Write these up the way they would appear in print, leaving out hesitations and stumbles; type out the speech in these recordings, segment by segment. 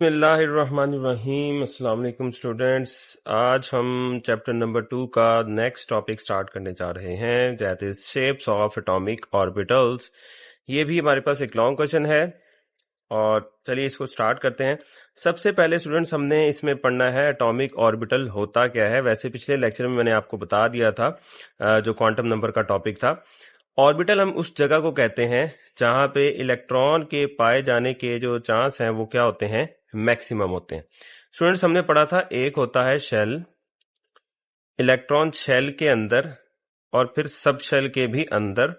बिस्मिल्लाहिर्रहमानिर्रहीम। अस्सलाम वालेकुम स्टूडेंट्स। आज हम चैप्टर नंबर 2 का नेक्स्ट टॉपिक स्टार्ट करने जा रहे हैं, that is shapes of atomic orbitals. ये भी हमारे पास एक लॉन्ग क्वेश्चन है और चलिए इसको स्टार्ट करते हैं। सबसे पहले स्टूडेंट्स हमने इसमें पढ़ना है एटॉमिक ऑर्बिटल होता क्या है। वैसे पिछले लेक्चर में मैंने आपको बता दिया था जो क्वांटम नंबर का टॉपिक था। ऑर्बिटल हम उस जगह को कहते हैं जहां पे इलेक्ट्रॉन के पाए जाने के जो चांस हैं वो क्या होते हैं, मैक्सिमम होते हैं। स्टूडेंट्स हमने पढ़ा था एक होता है शेल, इलेक्ट्रॉन शेल के अंदर और फिर सब शेल के भी अंदर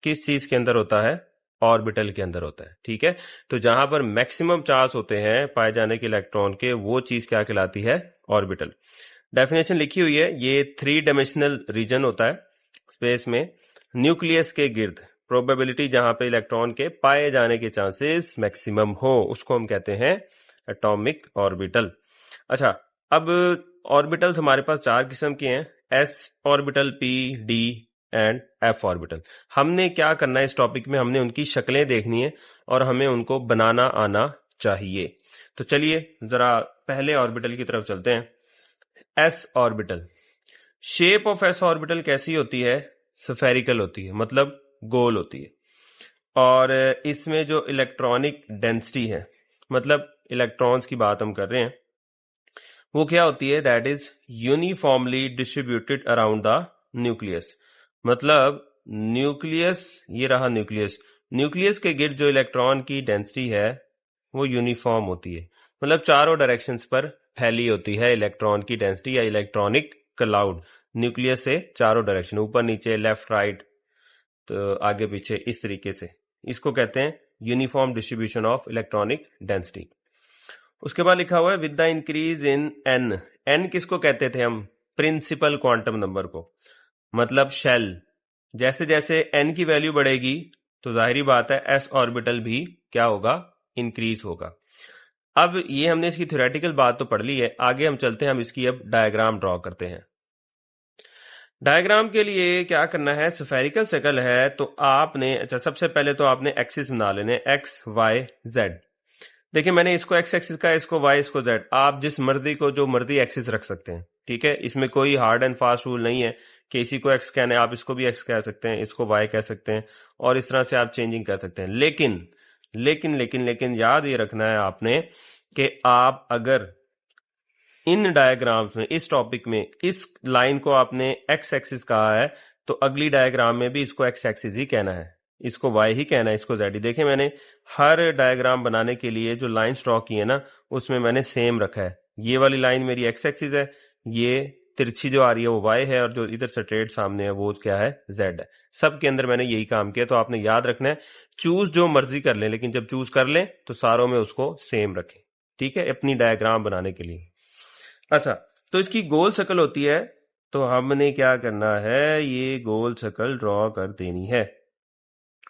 किस चीज के अंदर होता है, ऑर्बिटल के अंदर होता है। ठीक है, तो जहां पर मैक्सिमम चांस होते हैं पाए जाने के इलेक्ट्रॉन के, वो चीज क्या कहलाती है, ऑर्बिटल। डेफिनेशन लिखी हुई है, ये 3 डायमेंशनल रीजन होता है स्पेस में, न्यूक्लियस के गिर्द प्रोबेबिलिटी जहां पे इलेक्ट्रॉन के पाए जाने के चांसेस मैक्सिमम हो, उसको हम कहते हैं एटॉमिक ऑर्बिटल। अच्छा, अब ऑर्बिटल्स हमारे पास 4 किस्म के हैं, S orbital, P, D and F orbital. हमने क्या करना है इस टॉपिक में, हमने उनकी शक्लें देखनी है और हमें उनको बनाना आना चाहिए। तो चलिए जरा पहले ऑर्बिटल की तरफ चलते हैं। S orbital, shape of S orbital कैसी होती है, स्फेरिकल होती है, मतलब गोल होती है। और इसमें जो इलेक्ट्रॉनिक डेंसिटी है, मतलब इलेक्ट्रॉन्स की बात हम कर रहे हैं, वो क्या होती है, that is uniformly distributed around the nucleus. मतलब न्यूक्लियस, ये रहा न्यूक्लियस, न्यूक्लियस के गिर्द जो इलेक्ट्रॉन की डेंसिटी है वो यूनिफॉर्म होती है, मतलब चारों डायरेक्शंस पर फैली होती है इलेक्ट्रॉन की डेंसिटी या इलेक्ट्रॉनिक क्लाउड, न्यूक्लियस से चारों डायरेक्शन, ऊपर नीचे लेफ्ट राइट, तो आगे पीछे, इस तरीके से। इसको कहते हैं uniform distribution of electronic density. उसके बाद लिखा हुआ है with the increase in n. N किसको कहते थे हम, प्रिंसिपल क्वांटम नंबर को, मतलब शेल। जैसे जैसे एन की वैल्यू बढ़ेगी तो जाहिर बात है एस ऑर्बिटल भी क्या होगा, इंक्रीज होगा। अब ये हमने इसकी थ्योरेटिकल बात तो पढ़ ली है, आगे हम चलते हैं, हम इसकी अब डायग्राम ड्रॉ करते हैं। डायग्राम के लिए क्या करना है, स्फेरिकल सर्कल है तो आपने, अच्छा सबसे पहले तो आपने एक्सिस बना लेने, एक्स वाई जेड। देखिए मैंने इसको एक्स एक्सिस का, इसको वाई, इसको जेड, आप जिस मर्जी को जो मर्जी एक्सिस रख सकते हैं। ठीक है, इसमें कोई हार्ड एंड फास्ट रूल नहीं है कि इसी को एक्स कहना है, आप इसको भी एक्स कह सकते हैं, इसको वाई कह सकते हैं, और इस तरह से आप चेंजिंग कर सकते हैं। लेकिन लेकिन लेकिन लेकिन याद ये रखना है आपने कि आप अगर इन डायग्राम्स में, इस टॉपिक में, इस लाइन को आपने एक्स एक्सिस कहा है तो अगली डायग्राम में भी इसको एक्स एक्सिस ही कहना है, इसको वाई ही कहना है, इसको जेड ही। देखिए मैंने हर डायग्राम बनाने के लिए जो लाइन ड्रॉ की है ना, उसमें मैंने सेम रखा है। ये वाली लाइन मेरी एक्स एक्सिस है, ये तिरछी जो आ रही है वो वाई है, और जो इधर स्ट्रेट सामने है वो क्या है, जेड है। सब के अंदर मैंने यही काम किया, तो आपने याद रखना है, चूज जो मर्जी कर लें, लेकिन जब चूज कर लें तो सारों में उसको सेम रखें। ठीक है, अपनी डायग्राम बनाने के लिए। अच्छा, तो इसकी गोल शक्ल होती है, तो हमने क्या करना है, ये गोल शक्ल ड्रॉ कर देनी है।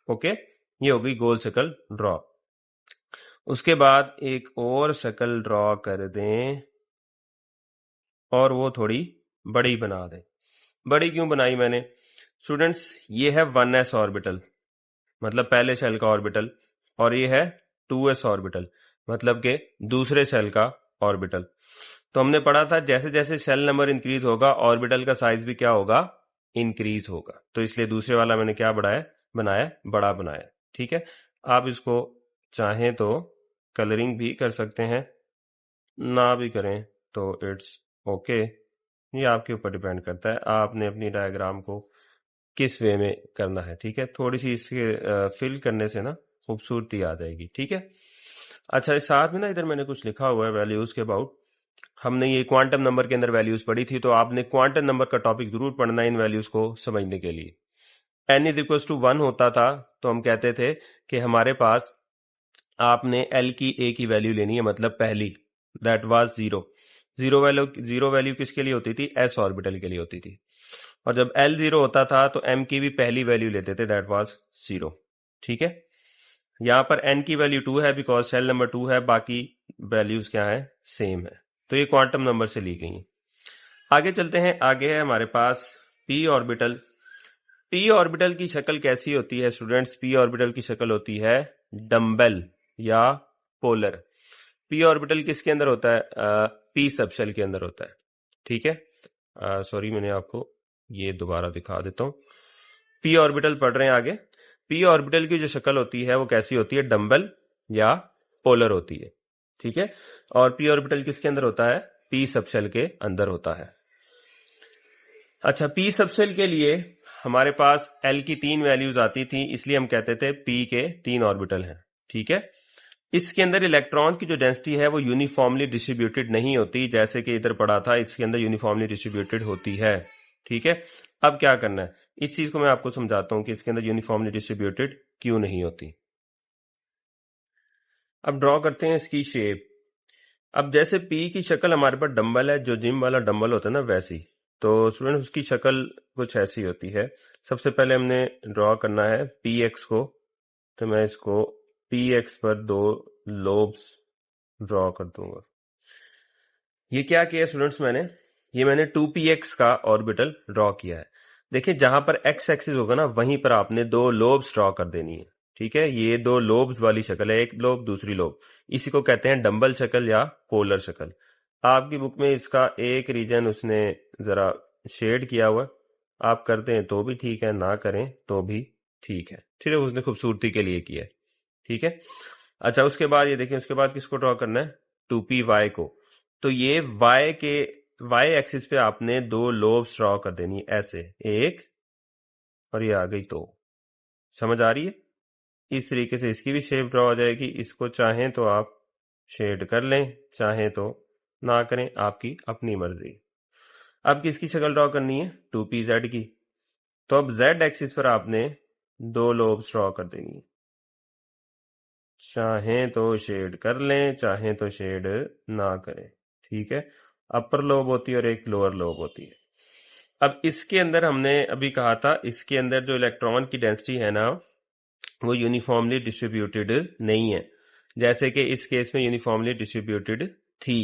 ओके, ये हो गई गोल शक्ल ड्रॉ। उसके बाद एक और शक्ल ड्रॉ कर दें और वो थोड़ी बड़ी बना दें। बड़ी क्यों बनाई मैंने स्टूडेंट्स, ये है 1s ऑर्बिटल, मतलब पहले शेल का ऑर्बिटल, और ये है 2s ऑर्बिटल, मतलब के दूसरे शेल का ऑर्बिटल। तो हमने पढ़ा था जैसे जैसे शेल नंबर इंक्रीज होगा ऑर्बिटल का साइज भी क्या होगा, इंक्रीज होगा। तो इसलिए दूसरे वाला मैंने क्या बनाया, बड़ा बनाया। ठीक है, आप इसको चाहें तो कलरिंग भी कर सकते हैं, ना भी करें तो इट्स ओके, ये आपके ऊपर डिपेंड करता है आपने अपनी डायग्राम को किस वे में करना है। ठीक है, थोड़ी सी इसके फिल करने से ना खूबसूरती आ जाएगी। ठीक है, अच्छा इस साथ में ना इधर मैंने कुछ लिखा हुआ है वैल्यूज के अबाउट। हमने ये क्वांटम नंबर के अंदर वैल्यूज पढ़ी थी, तो आपने क्वांटम नंबर का टॉपिक जरूर पढ़ना है इन वैल्यूज को समझने के लिए। n इज इक्वल टू 1 होता था तो हम कहते थे कि हमारे पास, आपने l की a की वैल्यू लेनी है, मतलब पहली, दैट वाज 0। जीरो वैल्यू किसके लिए होती थी, s ऑर्बिटल के लिए होती थी। और जब l 0 होता था तो m की भी पहली वैल्यू लेते थे, दैट वाज 0। ठीक है, यहां पर n की वैल्यू 2 है बिकॉज सेल नंबर 2 है, बाकी वैल्यूज क्या है, सेम है। तो ये क्वांटम नंबर से ली गई है। आगे चलते हैं, आगे है हमारे पास p ऑर्बिटल। p ऑर्बिटल की शक्ल कैसी होती है स्टूडेंट्स, p ऑर्बिटल की शक्ल होती है डंबल या पोलर। पी ऑर्बिटल किसके अंदर होता है? पी सबशेल के अंदर होता है। ठीक है, सॉरी मैंने आपको ये दोबारा दिखा देता हूँ। पी ऑर्बिटल पढ़ रहे हैं आगे। पी ऑर्बिटल की जो शक्ल होती है वो कैसी होती है? डंबल या पोलर होती है। ठीक है, और पी ऑर्बिटल किसके अंदर होता है? पी सबशेल के अंदर होता है। अच्छा, पी सबशेल के लिए हमारे पास एल की 3 वैल्यूज आती थी, इसलिए हम कहते थे पी के 3 ऑर्बिटल हैं। ठीक है, इसके अंदर इलेक्ट्रॉन की जो डेंसिटी है वो यूनिफॉर्मली डिस्ट्रीब्यूटेड नहीं होती, जैसे कि इधर पढ़ा था इसके अंदर यूनिफॉर्मली डिस्ट्रीब्यूटेड होती है। ठीक है, अब क्या करना है इस चीज को मैं आपको समझाता हूं कि इसके अंदर यूनिफॉर्मली डिस्ट्रीब्यूटेड क्यों नहीं होती। अब ड्रॉ करते हैं इसकी शेप। अब जैसे पी की शक्ल हमारे पास डंबल है, जो जिम वाला डंबल होता है ना, वैसी। तो स्टूडेंट उसकी शक्ल कुछ ऐसी होती है। सबसे पहले हमने ड्रॉ करना है पी एक्स को, तो मैं इसको पी एक्स पर 2 लोब्स ड्रॉ कर दूंगा। ये क्या किया स्टूडेंट्स मैंने 2px का ऑर्बिटल ड्रॉ किया है। देखिए जहां पर एक्स एक्सिस होगा ना, वहीं पर आपने 2 लोब्स ड्रॉ कर देनी है। ठीक है, ये 2 लोब्स वाली शक्ल है, एक लोब दूसरी लोब, इसी को कहते हैं डंबल शक्ल या पोलर शक्ल। आपकी बुक में इसका एक रीजन उसने जरा शेड किया हुआ, आप करते हैं तो भी ठीक है, ना करें तो भी ठीक है। ठीक है, उसने खूबसूरती के लिए किया है। ठीक है, अच्छा उसके बाद ये देखें, उसके बाद किसको ड्रॉ करना है? 2py को। तो ये y एक्सिस पे आपने 2 लोब्स ड्रॉ कर देनी, ऐसे एक, और ये आ गई 2। समझ आ रही है? इस तरीके से इसकी भी शेप ड्रॉ हो जाएगी। इसको चाहें तो आप शेड कर लें, चाहें तो ना करें, आपकी अपनी मर्जी। अब किसकी शक्ल ड्रॉ करनी है? 2pz की। तो अब z एक्सिस पर आपने 2 लोब्स ड्रॉ कर देनी है। चाहें तो शेड कर लें, चाहें तो शेड ना करें। ठीक है, अपर लोब होती है और एक लोअर लोब होती है। अब इसके अंदर हमने अभी कहा था, इसके अंदर जो इलेक्ट्रॉन की डेंसिटी है ना, वो यूनिफॉर्मली डिस्ट्रीब्यूटेड नहीं है, जैसे कि इस केस में यूनिफॉर्मली डिस्ट्रीब्यूटेड थी।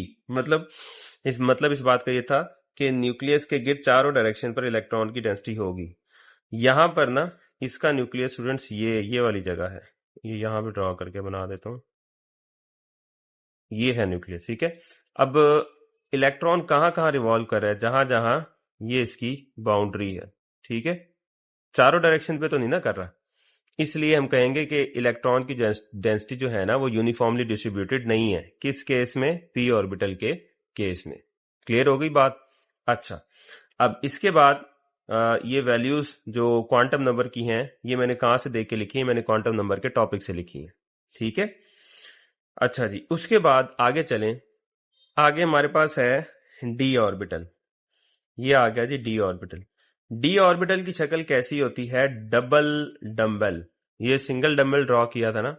इस बात का ये था कि न्यूक्लियस के गिर्द चारों डायरेक्शन पर इलेक्ट्रॉन की डेंसिटी होगी। यहां पर ना इसका न्यूक्लियस स्टूडेंट्स ये वाली जगह है, ये यहां पे ड्रॉ करके बना देता हूं, ये है न्यूक्लियस। ठीक है, अब इलेक्ट्रॉन कहां कहां रिवॉल्व कर रहा है? जहां जहां ये इसकी बाउंड्री है। ठीक है, चारों डायरेक्शन पे तो नहीं ना कर रहा, इसलिए हम कहेंगे कि इलेक्ट्रॉन की डेंसिटी जो है ना, वो यूनिफॉर्मली डिस्ट्रीब्यूटेड नहीं है। किस केस में? पी ऑर्बिटल के केस में। क्लियर हो गई बात? अच्छा, अब इसके बाद ये वैल्यूज जो क्वांटम नंबर की हैं, ये मैंने कहां से देख के लिखी है? मैंने क्वांटम नंबर के टॉपिक से लिखी है। ठीक है, अच्छा जी, उसके बाद आगे चलें। आगे हमारे पास है डी ऑर्बिटल। ये आ गया G D orbital. D orbital की शक्ल कैसी होती है? Double dumbbell. ये सिंगल डंबल ड्रॉ किया था ना,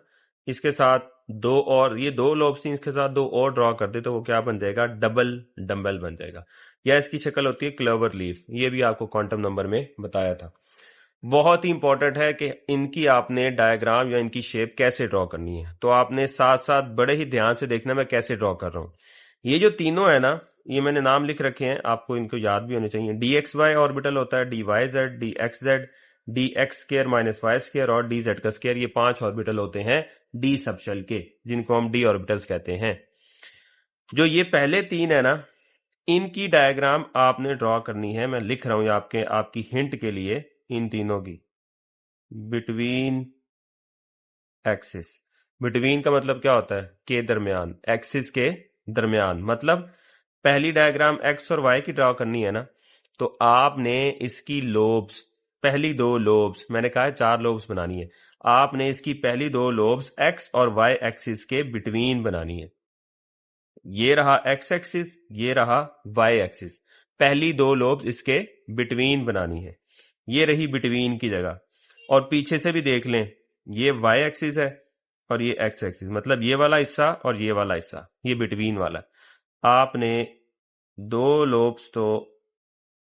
इसके साथ 2 और, ये 2 लोब्स थी, इसके साथ 2 और ड्रॉ कर दे तो वो क्या बन जाएगा? डबल डंबल बन जाएगा। या इसकी शक्ल होती है क्लोवर लीफ, ये भी आपको क्वांटम नंबर में बताया था। बहुत ही इंपॉर्टेंट है कि इनकी आपने डायग्राम या इनकी शेप कैसे ड्रॉ करनी है, तो आपने साथ साथ बड़े ही ध्यान से देखना मैं कैसे ड्रॉ कर रहा हूं। ये जो तीनों है ना, ये मैंने नाम लिख रखे हैं, आपको इनको याद भी होने चाहिए। डी एक्स वाई ऑर्बिटल होता है, d y z, d x z, d x square minus y square और डी जेड का स्क्र। ये 5 ऑर्बिटल होते हैं डी सबशेल के, जिनको हम डी ऑर्बिटल्स कहते हैं। जो ये पहले 3 है ना, इनकी डायग्राम आपने ड्रॉ करनी है। मैं लिख रहा हूं आपकी हिंट के लिए, इन तीनों की बिटवीन एक्सिस। बिटवीन का मतलब क्या होता है? के दरमियान, एक्सिस के दरमियान। मतलब पहली डायग्राम एक्स और वाई की ड्रॉ करनी है ना, तो आपने इसकी लोब्स, पहली 2 लोब्स, मैंने कहा है 4 लोब्स बनानी है, आपने इसकी पहली 2 लोब्स एक्स और वाई एक्सिस के बिटवीन बनानी है। ये रहा एक्स एक्सिस, ये रहा वाई एक्सिस, पहली 2 लोब्स इसके बिटवीन बनानी है। ये रही बिटवीन की जगह। और पीछे से भी देख लें, ये वाई एक्सिस है और ये एक्स एक्सिस, मतलब ये वाला हिस्सा और ये वाला हिस्सा, ये बिटवीन वाला। आपने 2 लोब्स तो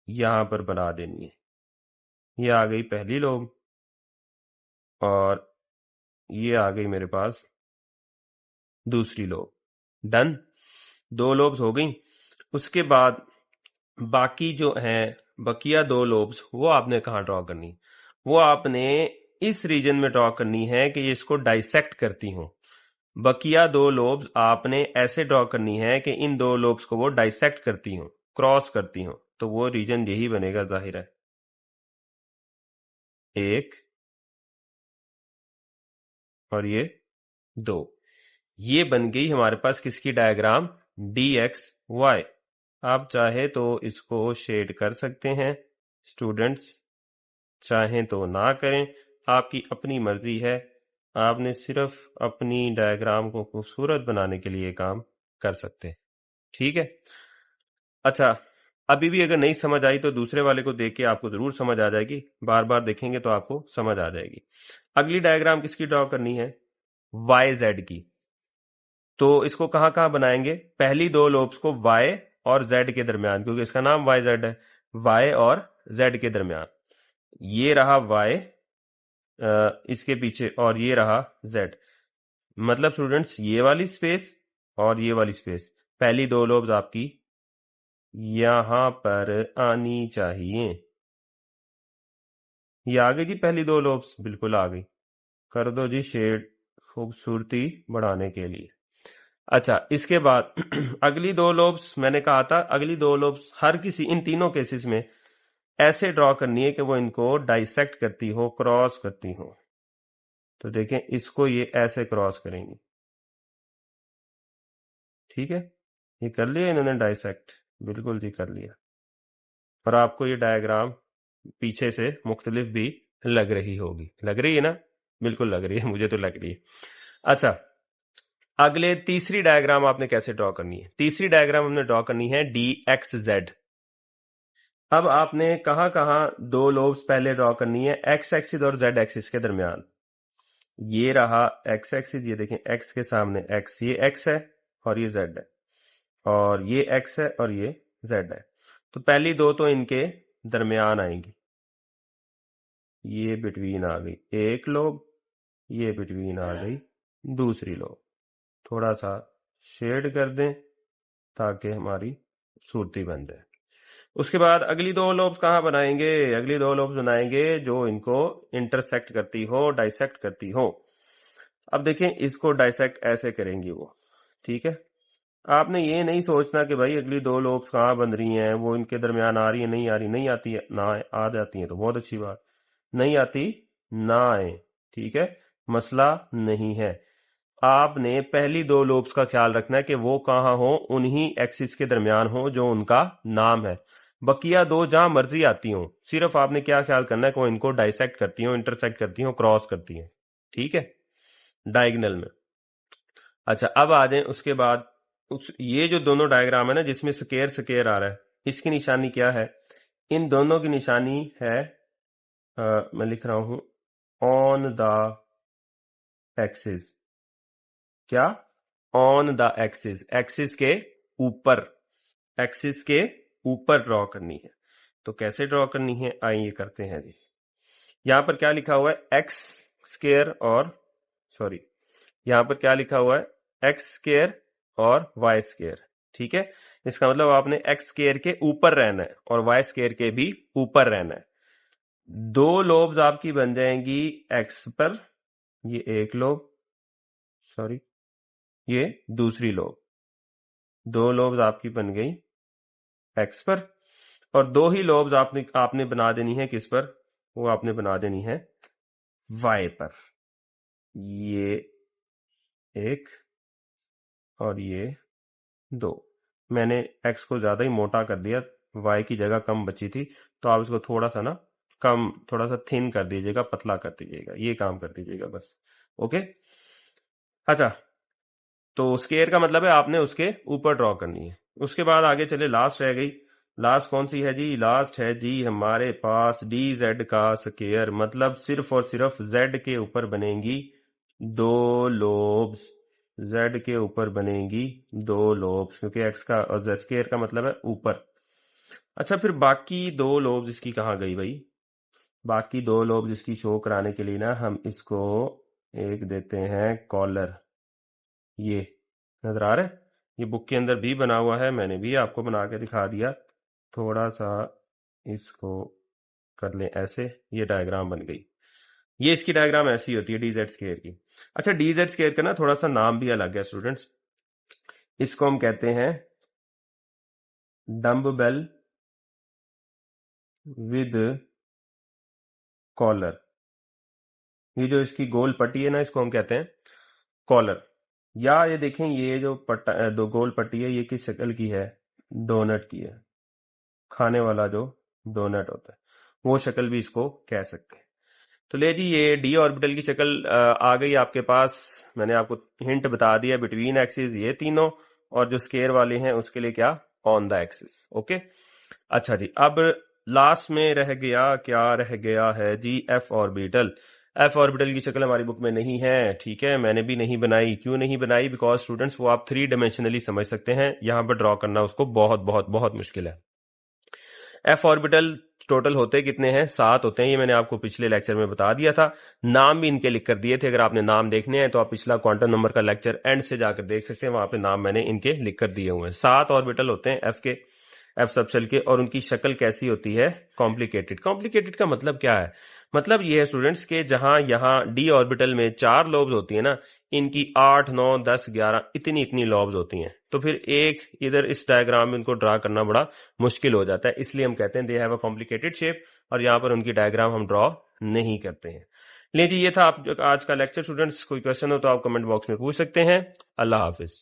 यहां पर बना देनी है। ये आ गई पहली लोब और ये आ गई मेरे पास दूसरी लोब। डन, 2 लोब्स हो गई। उसके बाद बाकी जो है, बकिया 2 लोब्स, वो आपने कहां ड्रॉ करनी? वो आपने इस रीजन में ड्रॉ करनी है कि ये इसको डाइसेक्ट करती हो। बकिया दो लोब्स आपने ऐसे ड्रॉ करनी है कि इन दो लोब्स को वो डाइसेक्ट करती हो, क्रॉस करती हो, तो वो रीजन यही बनेगा, जाहिर है। एक और ये दो, ये बन गई हमारे पास किसकी डायग्राम? dxy। आप चाहे तो इसको शेड कर सकते हैं स्टूडेंट्स, चाहें तो ना करें, आपकी अपनी मर्जी है। आपने सिर्फ अपनी डायग्राम को खूबसूरत बनाने के लिए काम कर सकते हैं, ठीक है। अच्छा, अभी भी अगर नहीं समझ आई तो दूसरे वाले को देख के आपको जरूर समझ आ जाएगी, बार बार देखेंगे तो आपको समझ आ जाएगी। अगली डायग्राम किसकी ड्रॉ करनी है? वाई जेड की। तो इसको कहां कहां बनाएंगे? पहली दो लोब्स को y और z के दरमियान, क्योंकि इसका नाम वाई जेड है, y और z के दरमियान। ये रहा y इसके पीछे, और ये रहा z। मतलब स्टूडेंट्स ये वाली स्पेस और ये वाली स्पेस, पहली दो लोब्स आपकी यहां पर आनी चाहिए। ये आ गई जी पहली दो लोब्स, बिल्कुल आ गई। कर दो जी शेड खूबसूरती बढ़ाने के लिए। अच्छा, इसके बाद अगली दो लोब्स, मैंने कहा था अगली दो लोब्स हर किसी इन तीनों केसेस में ऐसे ड्रॉ करनी है कि वो इनको डाइसेक्ट करती हो, क्रॉस करती हो। तो देखें, इसको ये ऐसे क्रॉस करेंगी, ठीक है। ये कर लिया इन्होंने डाइसेक्ट, बिल्कुल जी कर लिया। और आपको ये डायग्राम पीछे से मुख्तलिफ भी लग रही होगी, लग रही है ना? बिल्कुल लग रही है, मुझे तो लग रही है। अच्छा, अगले तीसरी डायग्राम आपने कैसे ड्रॉ करनी है? तीसरी डायग्राम हमने ड्रॉ करनी है dxz। अब आपने कहां कहां दो लोब्स पहले ड्रॉ करनी है? एक्स एक्सिस और जेड एक्सिस के दरमियान। ये रहा एक्स एक्सिस, ये देखें एक्स के सामने एक्स, ये एक्स है और ये जेड है, और ये एक्स है और ये जेड है। तो पहली दो तो इनके दरमियान आएंगी, ये बिटवीन आ गई एक लोब, ये बिटवीन आ गई दूसरी लोब। थोड़ा सा शेड कर दें ताकि हमारी सूरती बन जाए। उसके बाद अगली दो लोब्स कहाँ बनाएंगे? अगली दो लोब्स बनाएंगे जो इनको इंटरसेक्ट करती हो, डाइसेक्ट करती हो। अब देखें, इसको डाइसेक्ट ऐसे करेंगी वो, ठीक है। आपने ये नहीं सोचना कि भाई अगली दो लोब्स कहाँ बन रही हैं, वो इनके दरमियान आ रही है, नहीं आ रही, नहीं आती है ना, आ जाती है तो बहुत अच्छी बात, नहीं आती ना आए, ठीक है, मसला नहीं है। आपने पहली दो लोब्स का ख्याल रखना है कि वो कहां हो, उन्हीं एक्सिस के दरमियान हो जो उनका नाम है। बकिया दो जहां मर्जी आती हो, सिर्फ आपने क्या ख्याल करना है कि वो इनको डाइसेक्ट करती हो, इंटरसेक्ट करती हो, क्रॉस करती हैं, ठीक है, डायगनल में। अच्छा, अब आ जाए उसके बाद ये जो दोनों डायग्राम है ना जिसमें स्केयर स्केयर आ रहा है, इसकी निशानी क्या है? इन दोनों की निशानी है, मैं लिख रहा हूं ऑन द एक्सिस। क्या? ऑन द एक्सिस, एक्सिस के ऊपर, एक्सिस के ऊपर ड्रॉ करनी है। तो कैसे ड्रॉ करनी है, आइए करते हैं जी। यहां पर क्या लिखा हुआ है? एक्स स्केयर और, सॉरी, यहां पर क्या लिखा हुआ है? एक्स स्केयर और वाई स्केयर, ठीक है। इसका मतलब आपने एक्स स्केयर के ऊपर रहना है और वाई स्केयर के भी ऊपर रहना है। दो लोब्स आपकी बन जाएंगी एक्स पर, ये एक लोब, सॉरी, ये दूसरी लोब। दो लोब्स आपकी बन गई एक्स पर, और दो ही लोब्स आपने आपने बना देनी है किस पर? वो आपने बना देनी है वाई पर। ये एक और ये दो। मैंने एक्स को ज्यादा ही मोटा कर दिया, वाई की जगह कम बची थी, तो आप इसको थोड़ा सा ना कम, थोड़ा सा थिन कर दीजिएगा, पतला कर दीजिएगा, ये काम कर दीजिएगा बस। ओके। अच्छा, तो स्केयर का मतलब है आपने उसके ऊपर ड्रॉ करनी है। उसके बाद आगे चले, लास्ट रह गई। लास्ट कौन सी है जी? लास्ट है जी हमारे पास डी जेड का स्केयर, मतलब सिर्फ और सिर्फ जेड के ऊपर बनेंगी दो लोब्स, जेड के ऊपर बनेंगी दो लोब्स, क्योंकि एक्स का और स्केयर का मतलब है ऊपर। अच्छा, फिर बाकी दो लोब्स इसकी कहाँ गई भाई? बाकी दो लोब्स इसकी शो कराने के लिए ना हम इसको एक देते हैं कॉलर। ये नजर आ रहा है? ये बुक के अंदर भी बना हुआ है, मैंने भी आपको बना के दिखा दिया। थोड़ा सा इसको कर लें ऐसे, ये डायग्राम बन गई। ये इसकी डायग्राम ऐसी होती है डीजेड स्क्वायर की। अच्छा, डीजेड स्क्वायर का ना थोड़ा सा नाम भी अलग है स्टूडेंट्स, इसको हम कहते हैं डम्बबेल विद कॉलर। ये जो इसकी गोल पट्टी है ना, इसको हम कहते हैं कॉलर। या ये देखें, ये जो दो गोल पट्टी है, ये किस शक्ल की है? डोनट की है। खाने वाला जो डोनट होता है, वो शक्ल भी इसको कह सकते हैं। तो ले जी, ये डी ऑर्बिटल की शक्ल आ गई आपके पास। मैंने आपको हिंट बता दिया, बिटवीन एक्सिस ये तीनों, और जो स्केयर वाले हैं उसके लिए क्या? On the axis. ओके, अच्छा जी, अब लास्ट में रह गया, क्या रह गया है जी? F orbital. एफ ऑर्बिटल की शक्ल हमारी बुक में नहीं है, ठीक है, मैंने भी नहीं बनाई। क्यों नहीं बनाई? बिकॉज स्टूडेंट्स वो आप 3 डायमेंशनली समझ सकते हैं, यहां पर ड्रॉ करना उसको बहुत बहुत बहुत मुश्किल है। एफ ऑर्बिटल टोटल होते कितने हैं? 7 होते हैं, ये मैंने आपको पिछले लेक्चर में बता दिया था। नाम भी इनके लिख कर दिए थे, अगर आपने नाम देखने हैं तो आप पिछला क्वांटम नंबर का लेक्चर एंड से जाकर देख सकते हैं, वहां पे नाम मैंने इनके लिख कर दिए हुए हैं। 7 ऑर्बिटल होते हैं एफ के, एफ सबसेल के, और उनकी शक्ल कैसी होती है? कॉम्प्लिकेटेड। कॉम्प्लिकेटेड का मतलब क्या है? मतलब ये है स्टूडेंट्स के जहां यहां डी ऑर्बिटल में 4 लोब्स होती है ना, इनकी 8, 9, 10, 11 इतनी इतनी लॉब्स होती हैं। तो फिर एक इधर इस डायग्राम में इनको ड्रा करना बड़ा मुश्किल हो जाता है, इसलिए हम कहते हैं they have a complicated shape, और यहाँ पर उनकी डायग्राम हम ड्रॉ नहीं करते हैं। लीजिए, ये था आप आज का लेक्चर स्टूडेंट्स। कोई क्वेश्चन हो तो आप कमेंट बॉक्स में पूछ सकते हैं। अल्लाह हाफिज।